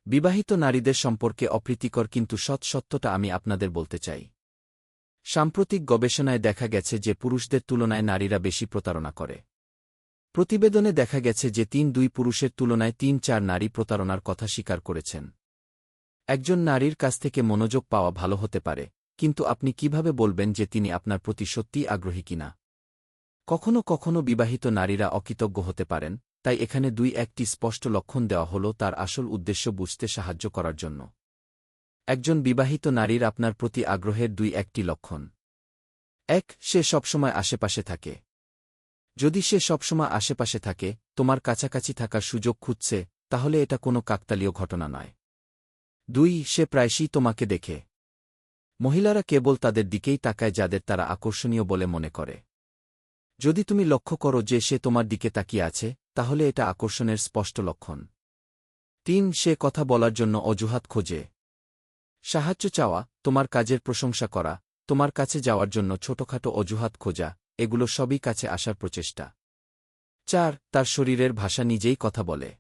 বিবাহিত নারীদের সম্পর্কে অপ্রীতিকর কিন্তু সত্যটা আমি আপনাদের বলতে চাই। সাম্প্রতিক গবেষণায় দেখা গেছে যে পুরুষদের তুলনায় নারীরা বেশি প্রতারণা করে। প্রতিবেদনে দেখা গেছে যে ৩-২ পুরুষের তুলনায় ৩-৪ নারী প্রতারণার কথা স্বীকার করেছেন। একজন নারীর কাছ থেকে মনোযোগ পাওয়া ভালো হতে পারে, কিন্তু আপনি কিভাবে বলবেন যে তিনি আপনার প্রতি সত্যিই আগ্রহী কিনা? কখনো কখনো বিবাহিত নারীরা অকৃতজ্ঞ হতে পারেন, তাই এখানে ২-১টি স্পষ্ট লক্ষণ দেওয়া হল তার আসল উদ্দেশ্য বুঝতে সাহায্য করার জন্য। একজন বিবাহিত নারীর আপনার প্রতি আগ্রহের ২-১টি লক্ষণ। ১. সে সবসময় আশেপাশে থাকে। যদি সে সবসময় আশেপাশে থাকে, তোমার কাছাকাছি থাকার সুযোগ খুঁজছে, তাহলে এটা কোনো কাকতালীয় ঘটনা নয়। ২. সে প্রায়শই তোমাকে দেখে। মহিলারা কেবল তাদের দিকেই তাকায় যাদের তারা আকর্ষণীয় বলে মনে করে। যদি তুমি লক্ষ্য করো যে সে তোমার দিকে তাকিয়ে আছে, তাহলে এটা আকর্ষণের স্পষ্ট লক্ষণ। ৩. সে কথা বলার জন্য অজুহাত খোঁজে। সাহায্য চাওয়া, তোমার কাজের প্রশংসা করা, তোমার কাছে যাওয়ার জন্য ছোটখাটো অজুহাত খোঁজা, এগুলো সবই কাছে আসার প্রচেষ্টা। ৪. তার শরীরের ভাষা নিজেই কথা বলে।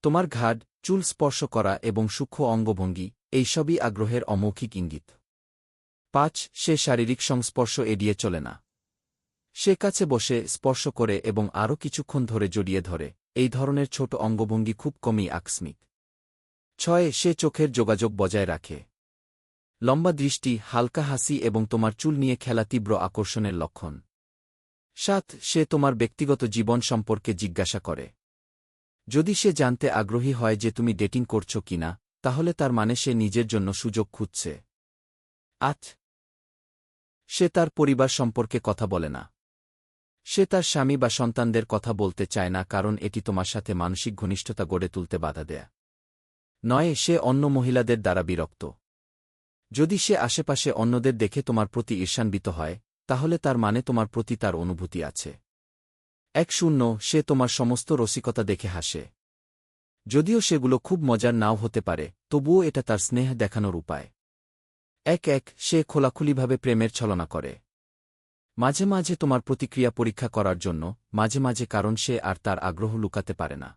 তোমার ঘাড়, চুল স্পর্শ করা এবং সূক্ষ্ম অঙ্গভঙ্গি, এইসবই আগ্রহের অমৌখিক ইঙ্গিত। ৫. সে শারীরিক সংস্পর্শ এড়িয়ে চলে না। সে কাছে বসে, স্পর্শ করে এবং আরও কিছুক্ষণ ধরে জড়িয়ে ধরে, এই ধরনের ছোট অঙ্গভঙ্গি খুব কমই আকস্মিক। ৬. সে চোখের যোগাযোগ বজায় রাখে। লম্বা দৃষ্টি, হালকা হাসি এবং তোমার চুল নিয়ে খেলা তীব্র আকর্ষণের লক্ষণ। ৭. সে তোমার ব্যক্তিগত জীবন সম্পর্কে জিজ্ঞাসা করে। যদি সে জানতে আগ্রহী হয় যে তুমি ডেটিং করছো কিনা, তাহলে তার মানে সে নিজের জন্য সুযোগ খুঁজছে। ৮. সে তার পরিবার সম্পর্কে কথা বলে না। সে তার স্বামী বা সন্তানদের কথা বলতে চায় না কারণ এটি তোমার সাথে মানসিক ঘনিষ্ঠতা গড়ে তুলতে বাধা দেয়। ৯. সে অন্য মহিলাদের দ্বারা বিরক্ত। যদি সে আশেপাশে অন্যদের দেখে তোমার প্রতি ঈর্ষান্বিত হয়, তাহলে তার মানে তোমার প্রতি তার অনুভূতি আছে। ১০. সে তোমার সমস্ত রসিকতা দেখে হাসে। যদিও সেগুলো খুব মজার নাও হতে পারে, তবুও এটা তার স্নেহ দেখানোর উপায়। ১১. সে খোলাখুলিভাবে প্রেমের ছলনা করে। মাঝে মাঝে তোমার প্রতিক্রিয়া পরীক্ষা করার জন্য, মাঝে মাঝে কারণ সে আর তার আগ্রহ লুকাতে পারে না।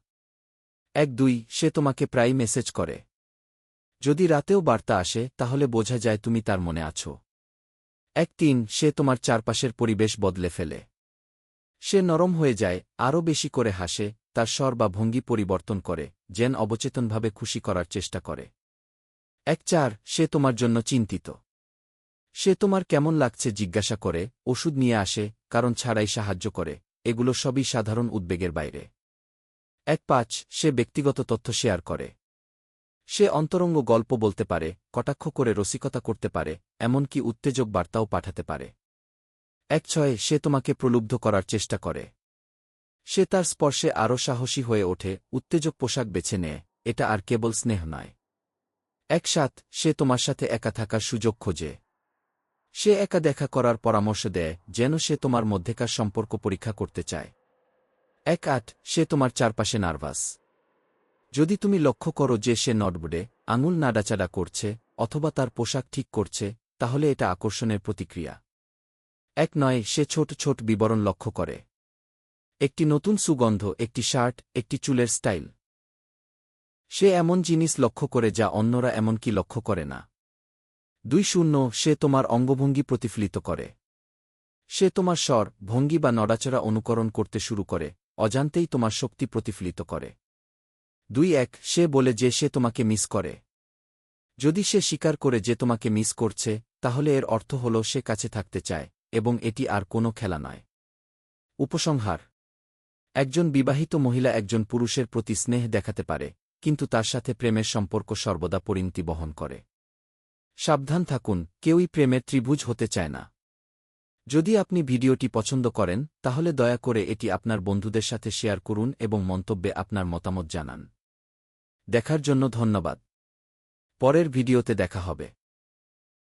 ১২. সে তোমাকে প্রায়ই মেসেজ করে। যদি রাতেও বার্তা আসে, তাহলে বোঝা যায় তুমি তার মনে আছো। ১৩. সে তোমার চারপাশের পরিবেশ বদলে ফেলে। সে নরম হয়ে যায়, আরও বেশি করে হাসে, তার স্বর বা ভঙ্গি পরিবর্তন করে, যেন অবচেতনভাবে খুশি করার চেষ্টা করে। ১৪. সে তোমার জন্য চিন্তিত। সে তোমার কেমন লাগছে জিজ্ঞাসা করে, ওষুধ নিয়ে আসে, কারণ ছাড়াই সাহায্য করে, এগুলো সবই সাধারণ উদ্বেগের বাইরে। ১৫. সে ব্যক্তিগত তথ্য শেয়ার করে। সে অন্তরঙ্গ গল্প বলতে পারে, কটাক্ষ করে রসিকতা করতে পারে, এমনকি উত্তেজক বার্তাও পাঠাতে পারে। ১৬. সে তোমাকে প্রলুব্ধ করার চেষ্টা করে। সে তার স্পর্শে আরও সাহসী হয়ে ওঠে, উত্তেজক পোশাক বেছে নেয়, এটা আর কেবল স্নেহ নয়। ১৭. সে তোমার সাথে একা থাকার সুযোগ খোঁজে। সে একা দেখা করার পরামর্শ দেয়, যেন সে তোমার মধ্যেকার সম্পর্ক পরীক্ষা করতে চায়। ১৮. সে তোমার চারপাশে নার্ভাস। যদি তুমি লক্ষ্য করো যে সে নড়বড়ে, আঙুল নাড়াচাড়া করছে, অথবা তার পোশাক ঠিক করছে, তাহলে এটা আকর্ষণের প্রতিক্রিয়া। ১৯. সে ছোট ছোট বিবরণ লক্ষ্য করে। একটি নতুন সুগন্ধ, একটি শার্ট, একটি চুলের স্টাইল। সে এমন জিনিস লক্ষ্য করে যা অন্যরা এমনকি লক্ষ্য করে না। ২০. সে তোমার অঙ্গভঙ্গি প্রতিফলিত করে। সে তোমার স্বর, ভঙ্গি বা নড়াচড়া অনুকরণ করতে শুরু করে, অজান্তেই তোমার শক্তি প্রতিফলিত করে। ২১. সে বলে যে সে তোমাকে মিস করে। যদি সে স্বীকার করে যে তোমাকে মিস করছে, তাহলে এর অর্থ হল সে কাছে থাকতে চায়, এবং এটি আর কোনো খেলা নয়। উপসংহার: একজন বিবাহিত মহিলা একজন পুরুষের প্রতি স্নেহ দেখাতে পারে, কিন্তু তার সাথে প্রেমের সম্পর্ক সর্বদা পরিণতি বহন করে। সাবধান থাকুন, কেউই প্রেমের ত্রিভুজ হতে চায় না। যদি আপনি ভিডিওটি পছন্দ করেন, তাহলে দয়া করে এটি আপনার বন্ধুদের সাথে শেয়ার করুন এবং মন্তব্যে আপনার মতামত জানান। দেখার জন্য ধন্যবাদ। পরের ভিডিওতে দেখা হবে।